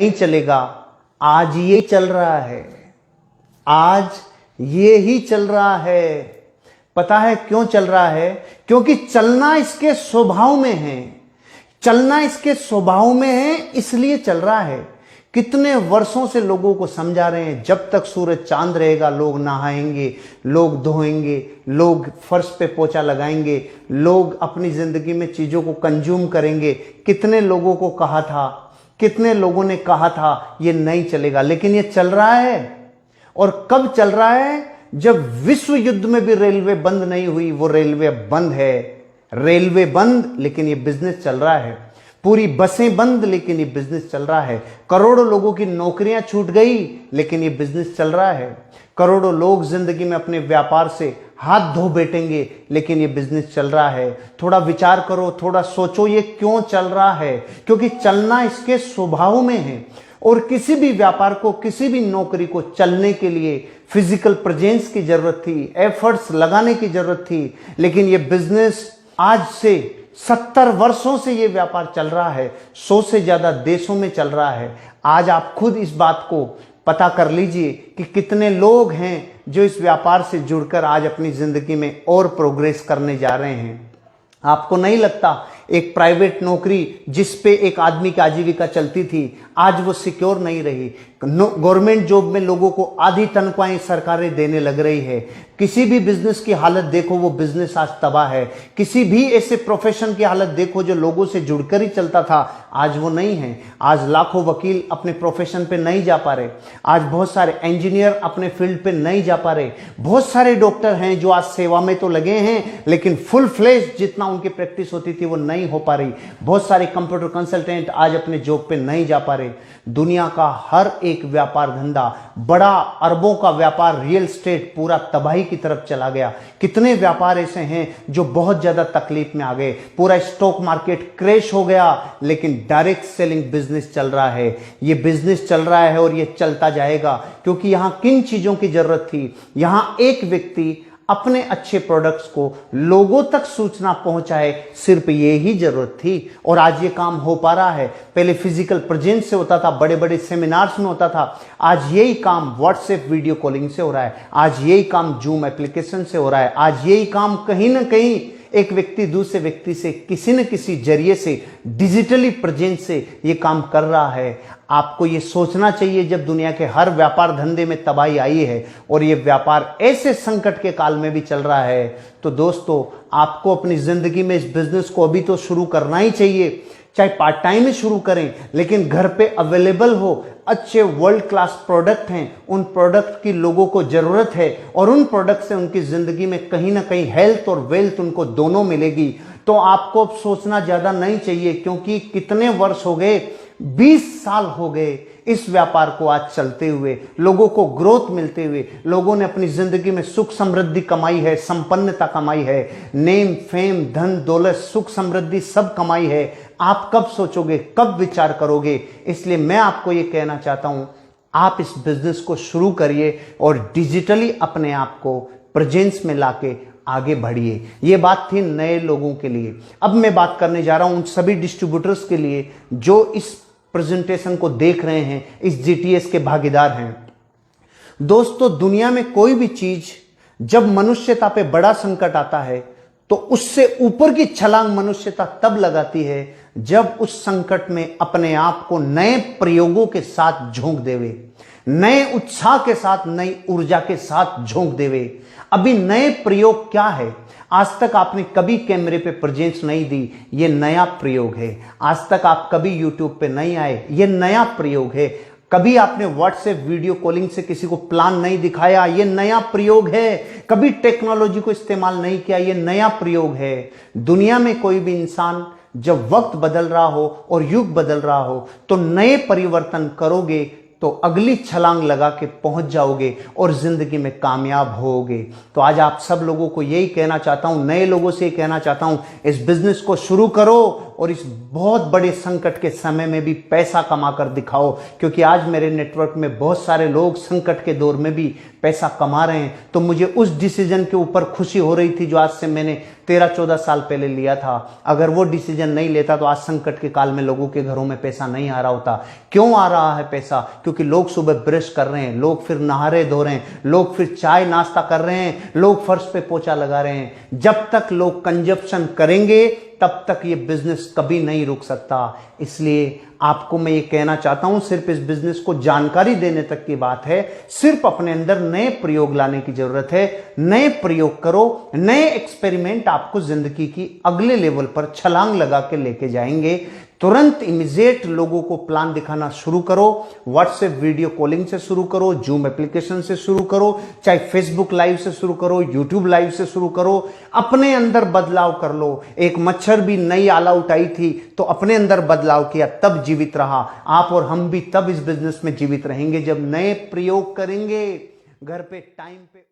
नहीं चलेगा। आज ये चल रहा है, आज ये ही चल रहा है। पता है क्यों चल रहा है? क्योंकि चलना इसके स्वभाव में है, चलना इसके स्वभाव में है, इसलिए चल रहा है। कितने वर्षों से लोगों को समझा रहे हैं, जब तक सूरज चांद रहेगा लोग नहाएंगे, लोग धोएंगे, लोग फर्श पे पोछा लगाएंगे, लोग अपनी जिंदगी में चीजों को कंज्यूम करेंगे। कितने लोगों को कहा था, कितने लोगों ने कहा था ये नहीं चलेगा, लेकिन ये चल रहा है। और कब चल रहा है? जब विश्व युद्ध में भी रेलवे बंद नहीं हुई, वो रेलवे अब बंद है। रेलवे बंद, लेकिन ये बिजनेस चल रहा है। पूरी बसें बंद, लेकिन ये बिजनेस चल रहा है। करोड़ों लोगों की नौकरियां छूट गई, लेकिन ये बिजनेस चल रहा है। करोड़ों लोग जिंदगी में अपने व्यापार से हाथ धो बैठेंगे, लेकिन ये बिजनेस चल रहा है। थोड़ा विचार करो, थोड़ा सोचो, ये क्यों चल रहा है? क्योंकि चलना इसके स्वभाव में है। और किसी भी व्यापार को, किसी भी नौकरी को चलने के लिए फिजिकल प्रेजेंस की जरूरत थी, एफर्ट्स लगाने की जरूरत थी। लेकिन ये बिजनेस आज से 70 वर्षों से ये व्यापार चल रहा है, 100 से ज्यादा देशों में चल रहा है। आज आप खुद इस बात को पता कर लीजिए कि कितने लोग हैं जो इस व्यापार से जुड़कर आज अपनी जिंदगी में और प्रोग्रेस करने जा रहे हैं। आपको नहीं लगता एक प्राइवेट नौकरी जिस पे एक आदमी की आजीविका चलती थी, आज वो सिक्योर नहीं रही। गवर्नमेंट जॉब में लोगों को आधी तनख्वाहें सरकारें देने लग रही है। किसी भी बिजनेस की हालत देखो, वो बिजनेस आज तबाह है। किसी भी ऐसे प्रोफेशन की हालत देखो जो लोगों से जुड़कर ही चलता था, आज वो नहीं है। आज लाखों वकील अपने प्रोफेशन पे नहीं जा पा रहे। आज बहुत सारे इंजीनियर अपने फील्ड पे नहीं जा पा रहे। बहुत सारे डॉक्टर हैं जो आज सेवा में तो लगे हैं, लेकिन फुल फ्लेज जितना उनकी प्रैक्टिस होती थी वो नहीं हो पा रही। बहुत सारे कंप्यूटर कंसल्टेंट आज अपने जॉब पे नहीं जा पा रहे। दुनिया का हर एक व्यापार धंधा, बड़ा अरबों का व्यापार, रियल एस्टेट पूरा तबाही की तरफ चला गया। कितने व्यापार ऐसे हैं जो बहुत ज्यादा तकलीफ में आ गए। पूरा स्टॉक मार्केट क्रैश हो गया, लेकिन डायरेक्ट सेलिंग बिजनेस चल रहा है। ये बिजनेस चल रहा है और ये चलता जाएगा, क्योंकि यहां किन चीजों की जरूरत थी? यहां एक व्यक्ति अपने अच्छे प्रोडक्ट्स को लोगों तक सूचना पहुंचाए, सिर्फ ये ही जरूरत थी। और आज ये काम हो पा रहा है। पहले फिजिकल प्रेजेंस से होता था, बड़े बड़े सेमिनार्स में होता था। आज यही काम व्हाट्सएप वीडियो कॉलिंग से हो रहा है। आज यही काम जूम एप्लीकेशन से हो रहा है। आज यही काम कहीं ना कहीं एक व्यक्ति दूसरे व्यक्ति से किसी न किसी जरिए से, डिजिटली प्रेजेंस से ये काम कर रहा है। आपको ये सोचना चाहिए, जब दुनिया के हर व्यापार धंधे में तबाही आई है और ये व्यापार ऐसे संकट के काल में भी चल रहा है, तो दोस्तों आपको अपनी जिंदगी में इस बिजनेस को अभी तो शुरू करना ही चाहिए। चाहे पार्ट टाइम ही शुरू करें, लेकिन घर पे अवेलेबल हो। अच्छे वर्ल्ड क्लास प्रोडक्ट हैं, उन प्रोडक्ट की लोगों को जरूरत है, और उन प्रोडक्ट से उनकी जिंदगी में कहीं ना कहीं हेल्थ और वेल्थ उनको दोनों मिलेगी। तो आपको अब सोचना ज्यादा नहीं चाहिए, क्योंकि कितने वर्ष हो गए, 20 साल हो गए इस व्यापार को आज चलते हुए, लोगों को ग्रोथ मिलते हुए। लोगों ने अपनी जिंदगी में सुख समृद्धि कमाई है, संपन्नता कमाई है, नेम फेम धन दौलत सुख समृद्धि सब कमाई है। आप कब सोचोगे, कब विचार करोगे? इसलिए मैं आपको ये कहना चाहता हूं, आप इस बिजनेस को शुरू करिए और डिजिटली अपने आप को प्रेजेंस में लाके आगे बढ़िए। ये बात थी नए लोगों के लिए। अब मैं बात करने जा रहा हूं उन सभी डिस्ट्रीब्यूटर्स के लिए जो इस प्रेजेंटेशन को देख रहे हैं, इस जीटीएस के भागीदार हैं। दोस्तों, दुनिया में कोई भी चीज जब मनुष्यता पे बड़ा संकट आता है, तो उससे ऊपर की छलांग मनुष्यता तब लगाती है जब उस संकट में अपने आप को नए प्रयोगों के साथ झोंक देवे, नए उत्साह के साथ, नई ऊर्जा के साथ झोंक देवे। अभी नए प्रयोग क्या है? आज तक आपने कभी कैमरे पे प्रेजेंस नहीं दी, ये नया प्रयोग है। आज तक आप कभी यूट्यूब पे नहीं आए, ये नया प्रयोग है। कभी आपने व्हाट्सएप वीडियो कॉलिंग से किसी को प्लान नहीं दिखाया, ये नया प्रयोग है। कभी टेक्नोलॉजी को इस्तेमाल नहीं किया, ये नया प्रयोग है। दुनिया में कोई भी इंसान जब वक्त बदल रहा हो और युग बदल रहा हो, तो नए परिवर्तन करोगे तो अगली छलांग लगा के पहुंच जाओगे और जिंदगी में कामयाब होगे। तो आज आप सब लोगों को यही कहना चाहता हूं, नए लोगों से कहना चाहता हूं, इस बिजनेस को शुरू करो और इस बहुत बड़े संकट के समय में भी पैसा कमा कर दिखाओ, क्योंकि आज मेरे नेटवर्क में बहुत सारे लोग संकट के दौर में भी पैसा कमा रहे हैं। तो मुझे उस डिसीजन के ऊपर खुशी हो रही थी जो आज से मैंने 13-14 साल पहले लिया था। अगर वो डिसीजन नहीं लेता तो आज संकट के काल में लोगों के घरों में पैसा नहीं आ रहा होता। क्यों आ रहा है पैसा? क्योंकि लोग सुबह ब्रश कर रहे हैं, लोग फिर नहा धो रहे हैं, लोग फिर चाय नाश्ता कर रहे हैं, लोग फर्श पे पोछा लगा रहे हैं। जब तक लोग कंजप्शन करेंगे तब तक ये बिजनेस कभी नहीं रुक सकता। इसलिए आपको मैं ये कहना चाहता हूं, सिर्फ इस बिजनेस को जानकारी देने तक की बात है, सिर्फ अपने अंदर नए प्रयोग लाने की जरूरत है। नए प्रयोग करो, नए एक्सपेरिमेंट आपको जिंदगी की अगले लेवल पर छलांग लगा के लेके जाएंगे। तुरंत इमीडिएट लोगों को प्लान दिखाना शुरू करो। व्हाट्सएप वीडियो कॉलिंग से शुरू करो, जूम एप्लीकेशन से शुरू करो, चाहे फेसबुक लाइव से शुरू करो, यूट्यूब लाइव से शुरू करो। अपने अंदर बदलाव कर लो। एक मच्छर भी नई आल आउट आई थी तो अपने अंदर बदलाव किया, तब जीवित रहा। आप और हम भी तब इस बिजनेस में जीवित रहेंगे जब नए प्रयोग करेंगे। घर पे टाइम पे